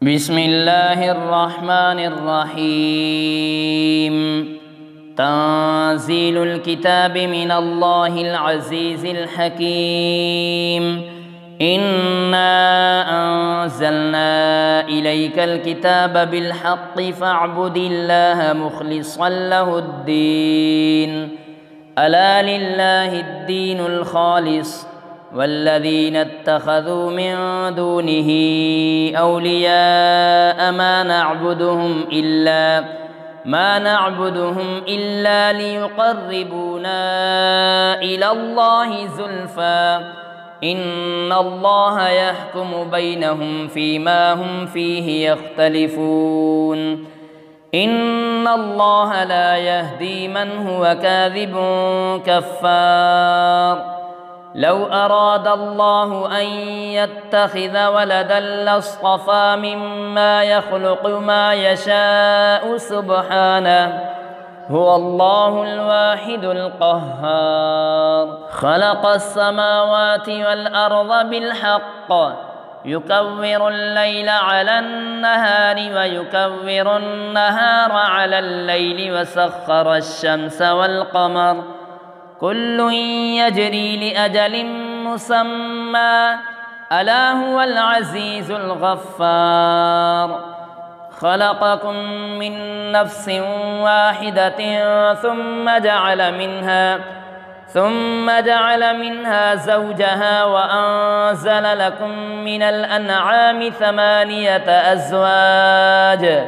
بسم الله الرحمن الرحيم. تنزيل الكتاب من الله العزيز الحكيم. إنا أنزلنا إليك الكتاب بالحق فاعبد الله مخلصا له الدين. ألا لله الدين الخالص والذين اتخذوا من دونه أولياء ما نعبدهم إلا ليقربونا إلى الله زلفى إن الله يحكم بينهم فيما هم فيه يختلفون. إن الله لا يهدي من هو كاذب كفار. لو أراد الله أن يتخذ ولدا لاصطفى مما يخلق ما يشاء سبحانه هو الله الواحد القهار. خلق السماوات والأرض بالحق يكور الليل على النهار ويكور النهار على الليل وسخر الشمس والقمر كل يجري لأجل مسمى ألا هو العزيز الغفار. خلقكم من نفس واحدة ثم جعل منها زوجها وأنزل لكم من الأنعام 8 أزواج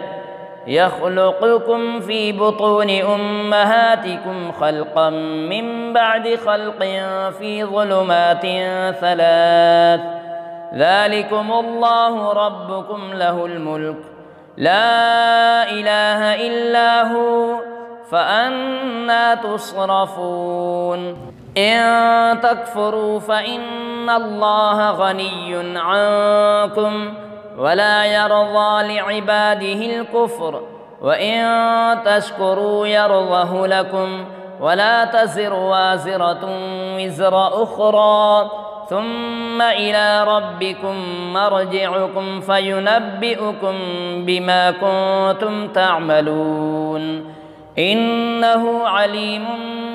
يخلقكم في بطون أمهاتكم خلقا من بعد خلق في ظلمات 3 ذلكم الله ربكم له الملك لا إله إلا هو فأنى تصرفون. إن تكفروا فإن الله غني عنكم ولا يرضى لعباده الكفر وإن تشكروا يرضه لكم ولا تزر وازرة وزر أخرى ثم إلى ربكم مرجعكم فينبئكم بما كنتم تعملون إنه عليم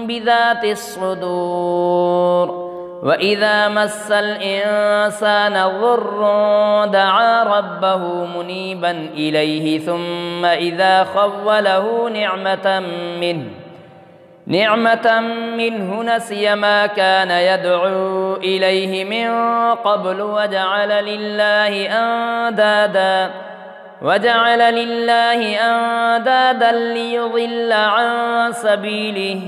بذات الصدور. وإذا مس الإنسان ضر دعا ربه منيبا إليه ثم إذا خوله نعمة منه نسي ما كان يدعو إليه من قبل وجعل لله أندادا ليضل عن سبيله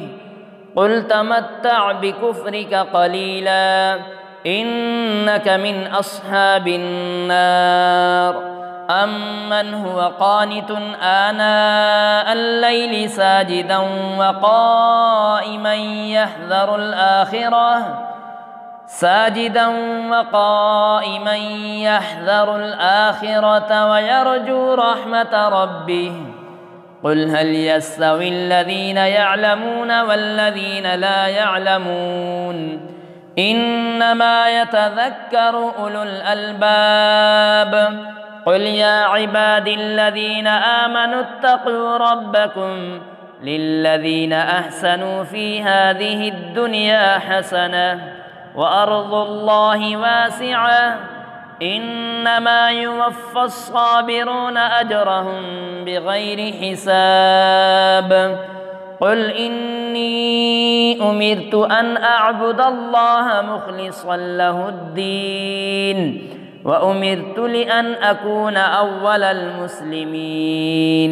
قل تمتع بكفرك قليلا إنك من أصحاب النار. أمن هو قانت آناء الليل ساجدا وقائما يحذر الآخرة ويرجو رحمة ربه قل هل يستوي الذين يعلمون والذين لا يعلمون إنما يتذكر أولو الألباب. قل يا عبادي الذين آمنوا اتقوا ربكم للذين أحسنوا في هذه الدنيا حسنة وأرض الله واسعة إنما يوفى الصابرون أجرهم بغير حساب. قل إني أمرت أن أعبد الله مخلصا له الدين وأمرت لأن أكون أول المسلمين.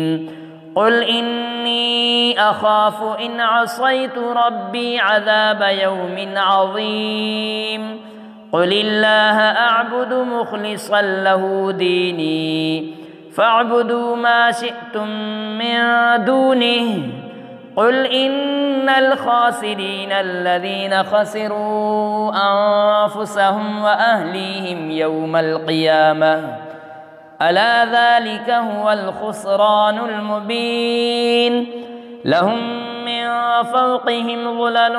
قل إني أخاف إن عصيت ربي عذاب يوم عظيم. قل الله أعبد مخلصا له ديني فاعبدوا ما شئتم من دونه. قل إن الخاسرين الذين خسروا أنفسهم وأهليهم يوم القيامة ألا ذلك هو الخسران المبين. لهم من فوقهم ظلل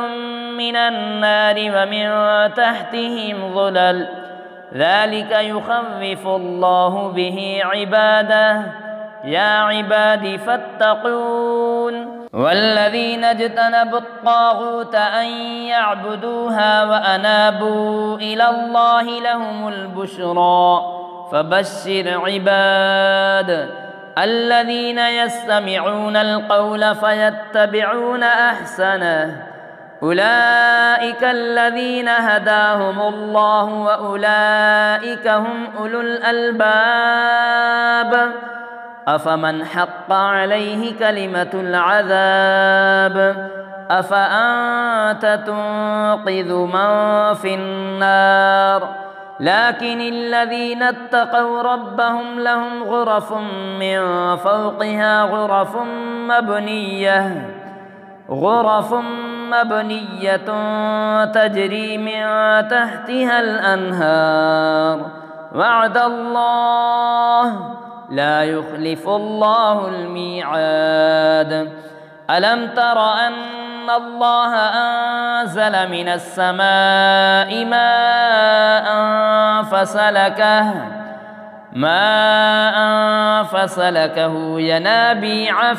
من النار ومن تحتهم ظلل ذلك يخوف الله به عباده يا عباد فاتقون والذين اجتنبوا الطاغوت أن يعبدوها وأنابوا إلى الله لهم البشرى فبشر عباد الذين يستمعون القول فيتبعون أحسنه أولئك الذين هداهم الله وأولئك هم أولو الألباب أفمن حق عليه كلمة العذاب أفأنت تنقذ من في النار لكن الذين اتقوا ربهم لهم غرف من فوقها غرف مبنية تجري من تحتها الأنهار وعد الله لا يخلف الله الميعاد ألم تر أن الله أنزل من السماء ماء فسلكه ينابيع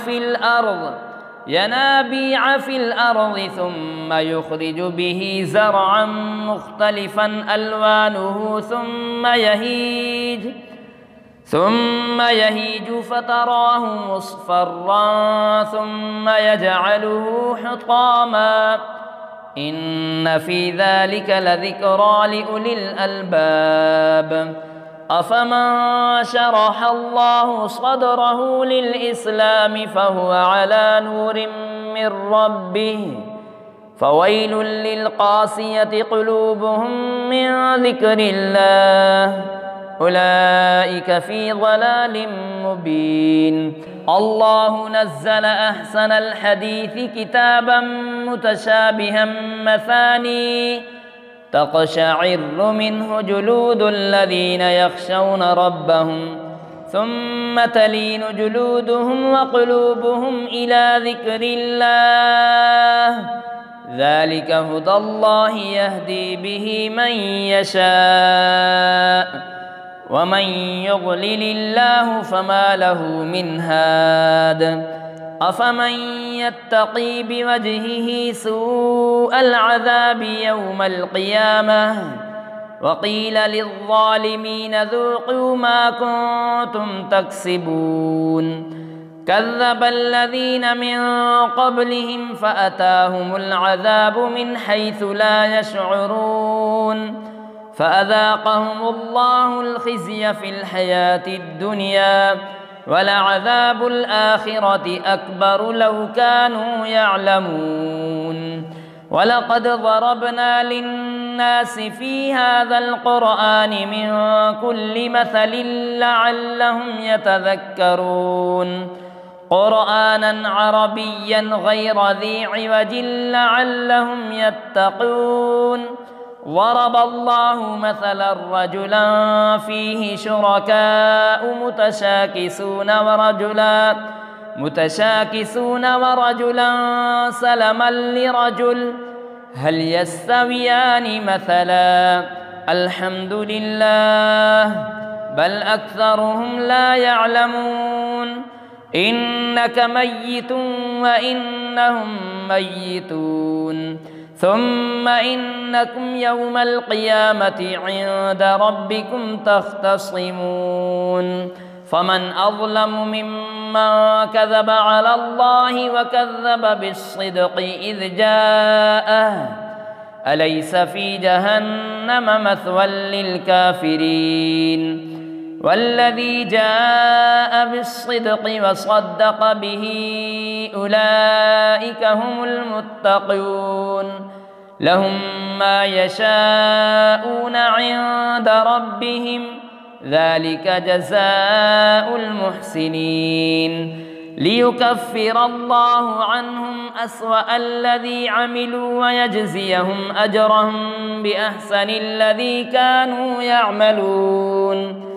في الأرض ثم يخرج به زرعا مختلفا ألوانه ثم يهيج فتراه مصفرا ثم يجعله حطاما إن في ذلك لذكرى لأولي الألباب أفمن شرح الله صدره للإسلام فهو على نور من ربه فويل للقاسية قلوبهم من ذكر الله أولئك في ضلال مبين الله نزل أحسن الحديث كتابا متشابها مثاني تقشعر منه جلود الذين يخشون ربهم ثم تلين جلودهم وقلوبهم إلى ذكر الله ذلك هدى الله يهدي به من يشاء ومن يضلل الله فما له من هاد أفمن يتقي بوجهه سوء العذاب يوم القيامة وقيل للظالمين ذوقوا ما كنتم تكسبون كذب الذين من قبلهم فأتاهم العذاب من حيث لا يشعرون فأذاقهم الله الخزي في الحياة الدنيا ولعذاب الآخرة أكبر لو كانوا يعلمون ولقد ضربنا للناس في هذا القرآن من كل مثل لعلهم يتذكرون قرآنا عربيا غير ذي عوج لعلهم يتقون ضرب الله مثلا رجلا فيه شركاء متشاكسون ورجلا سلما لرجل هل يستويان مثلا الحمد لله بل أكثرهم لا يعلمون إنك ميت وإنهم ميتون ثم إنكم يوم القيامة عند ربكم تختصمون فمن أظلم ممن كذب على الله وكذب بالصدق إذ جاءه أليس في جهنم مثوى للكافرين والذي جاء بالصدق وصدق به أولئك هم المتقون لهم ما يشاءون عند ربهم ذلك جزاء المحسنين ليكفر الله عنهم أسوأ الذي عملوا ويجزيهم أجرهم بأحسن الذي كانوا يعملون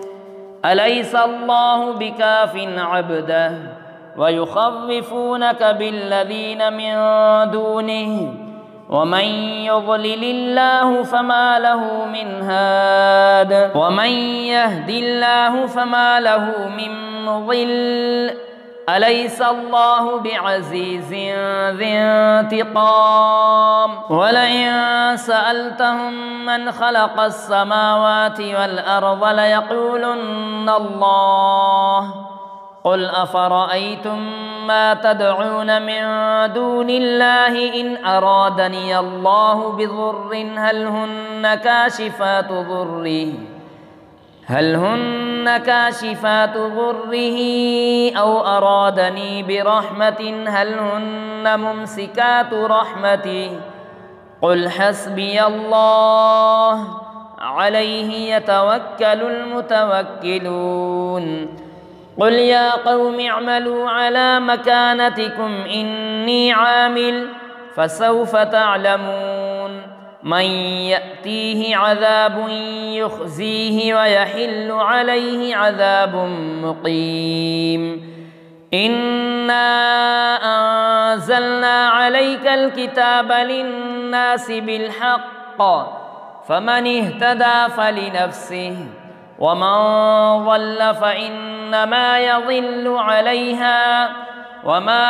أليس الله بكاف عبده ويخوفونك بالذين من دونه ومن يضلل الله فما له من هاد ومن يهد الله فما له من مضل أليس الله بعزيز ذي انتقام ولئن سألتهم من خلق السماوات والأرض ليقولن الله قل أفرأيتم ما تدعون من دون الله إن أرادني الله بضر هل هن كاشفات ضره أو أرادني برحمة هل هن ممسكات رحمته قل حسبي الله عليه يتوكل المتوكلون قل يا قوم اعملوا على مكانتكم إني عامل فسوف تعلمون من يأتيه عذاب يخزيه ويحل عليه عذاب مقيم إنا أنزلنا عليك الكتاب للناس بالحق فمن اهتدى فلنفسه ومن ضل فإنما يضل عليها وما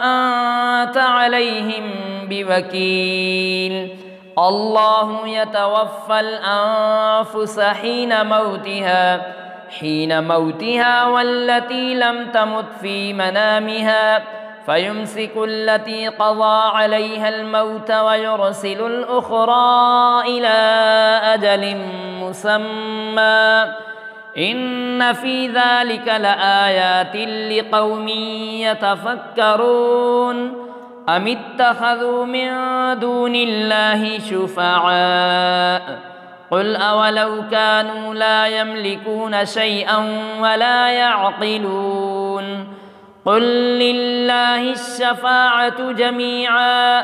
أنت عليهم بوكيل الله يتوفى الأنفس حين موتها والتي لم تمت في منامها فيمسك التي قضى عليها الموت ويرسل الأخرى إلى أجل مسمى إن في ذلك لآيات لقوم يتفكرون أم اتخذوا من دون الله شفعاء قل أولو كانوا لا يملكون شيئا ولا يعقلون قل لله الشفاعة جميعا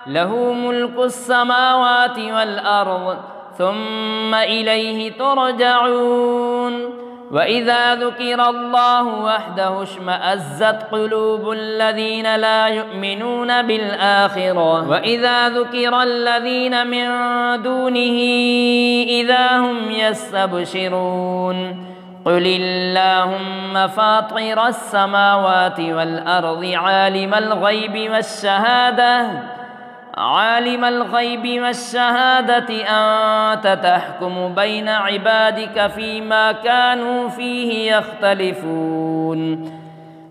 له ملك السماوات والأرض ثم إليه ترجعون وإذا ذكر الله وحده اشمأزت قلوب الذين لا يؤمنون بالآخرة وإذا ذكر الذين من دونه إذا هم يستبشرون قل اللهم فاطر السماوات والأرض عالم الغيب والشهادة أنت تحكم بين عبادك فيما كانوا فيه يختلفون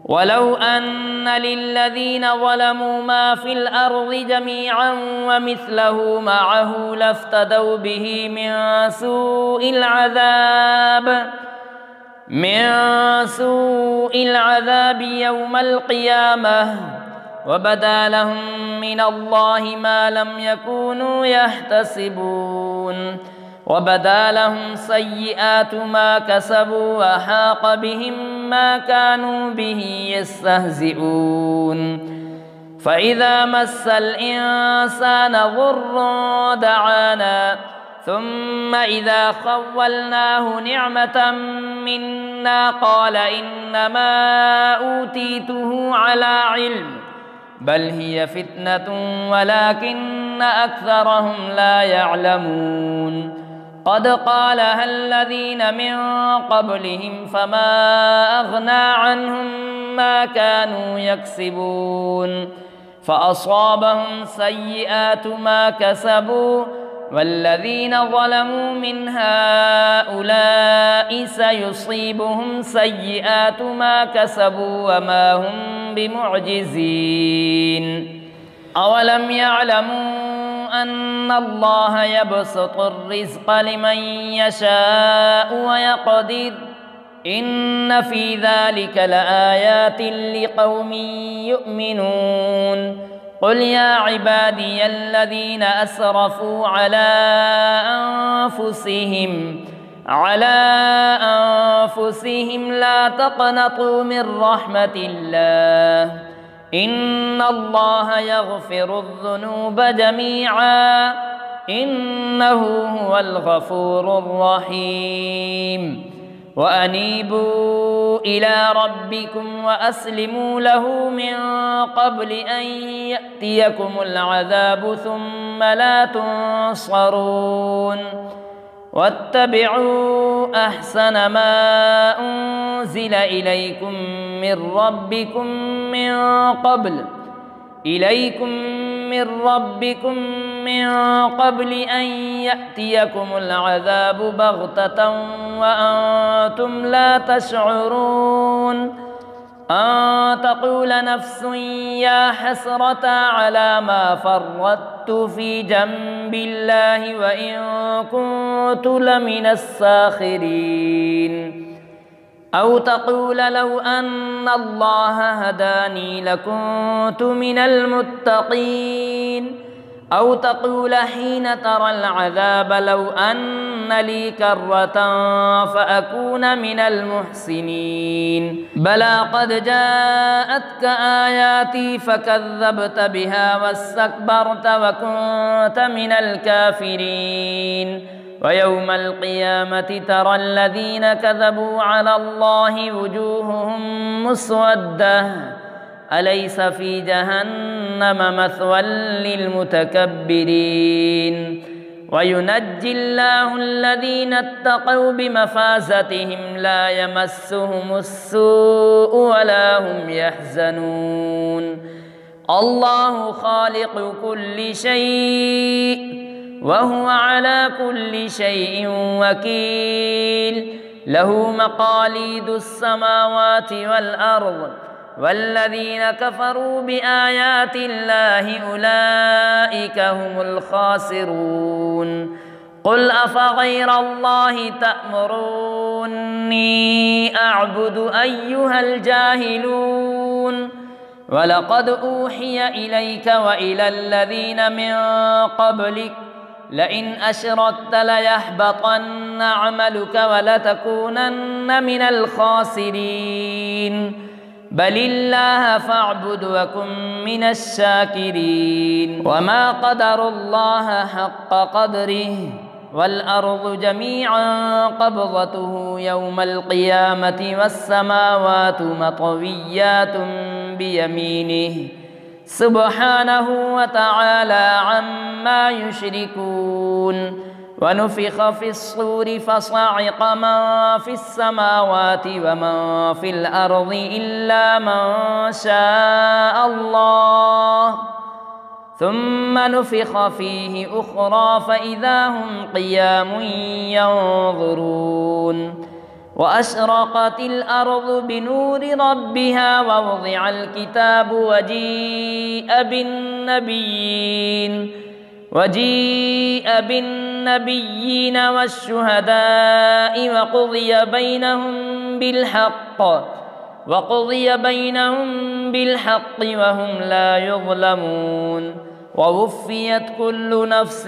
ولو أن للذين ظلموا ما في الأرض جميعا ومثله معه لافتدوا به من سوء العذاب يوم القيامة وبدا لهم من الله ما لم يكونوا يحتسبون وبدا لهم سيئات ما كسبوا وحاق بهم ما كانوا به يستهزئون فإذا مس الإنسان ضر دعانا ثم إذا خولناه نعمة منا قال إنما أوتيته على علم بل هي فتنة ولكن أكثرهم لا يعلمون قد قالها الذين من قبلهم فما أغنى عنهم ما كانوا يكسبون فأصابهم سيئات ما كسبوا والذين ظلموا من هؤلاء سيصيبهم سيئات ما كسبوا وما هم بمعجزين أولم يعلموا أن الله يبسط الرزق لمن يشاء ويقدر إن في ذلك لآيات لقوم يؤمنون قل يا عبادي الذين أسرفوا على أنفسهم لا تقنطوا من رحمة الله إن الله يغفر الذنوب جميعا إنه هو الغفور الرحيم وأنيبوا إلى ربكم وأسلموا له من قبل أن يأتيكم العذاب ثم لا تنصرون واتبعوا أحسن ما أنزل إليكم من قبل أن يأتيكم العذاب بغتة وأنتم لا تشعرون أن تقول نفس يا حسرة على ما فرطت في جنب الله وإن كنت لمن الساخرين أو تقول لو أن الله هداني لكنت من المتقين أو تقول حين ترى العذاب لو أن لي كرة فأكون من المحسنين بلى قد جاءتك آياتي فكذبت بها واستكبرت وكنت من الكافرين ويوم القيامة ترى الذين كذبوا على الله وجوههم مسودة أليس في جهنم مثوى للمتكبرين وينجي الله الذين اتقوا بمفازتهم لا يمسهم السوء ولا هم يحزنون الله خالق كل شيء وهو على كل شيء وكيل له مقاليد السماوات والأرض والذين كفروا بآيات الله أولئك هم الخاسرون قل أفغير الله تأمروني أعبد أيها الجاهلون ولقد أوحي إليك وإلى الذين من قبلك لئن أشركت ليحبطن عملك ولتكونن من الخاسرين بل الله فاعبد وكن من الشاكرين وما قدروا الله حق قدره والأرض جميعا قبضته يوم القيامة والسماوات مطويات بيمينه سبحانه وتعالى عما يشركون ونفخ في الصور فصعق من في السماوات ومن في الأرض إلا من شاء الله ثم نفخ فيه أخرى فإذا هم قيام ينظرون وأشرقت الأرض بنور ربها ووضع الكتاب وجيء بالنبيين والشهداء وقضي بينهم بالحق وهم لا يظلمون ووفيت كل نفس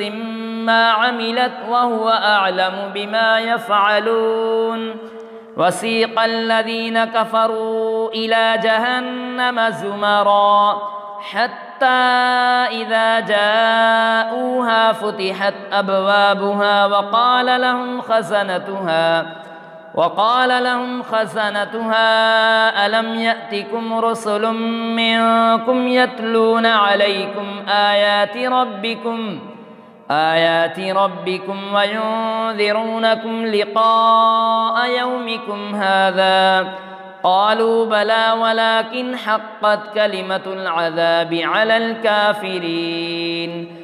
ما عملت وهو أعلم بما يفعلون وسيق الذين كفروا إلى جهنم زمرا حتى إذا جاءوها فتحت أبوابها وقال لهم خزنتها ألم يأتكم رسل منكم يتلون عليكم آيات ربكم وينذرونكم لقاء يومكم هذا قالوا بلى ولكن حقت كلمة العذاب على الكافرين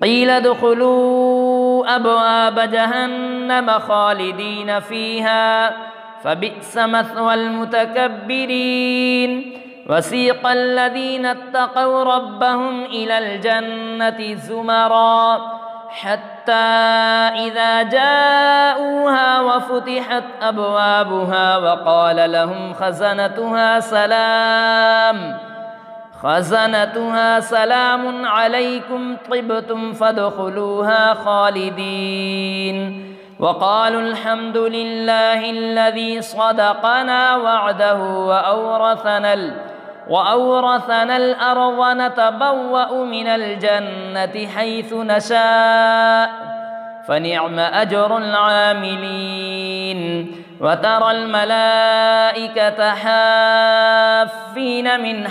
قيل ادخلوا أبواب جهنم خالدين فيها فبئس مثوى المتكبرين وسيق الذين اتقوا ربهم إلى الجنة زمرا حتى إذا جاءوها وفتحت أبوابها وقال لهم خزنتها سلام عليكم طبتم فادخلوها خالدين وقالوا الحمد لله الذي صدقنا وعده وأورثنا الأرض نتبوأ من الجنة حيث نشاء فنعم أجر العاملين. وترى الملائكة حافين من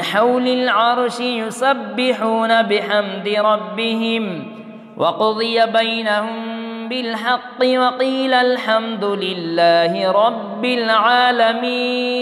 حول العرش يسبحون بحمد ربهم وقضي بينهم بالحق وقيل الحمد لله رب العالمين.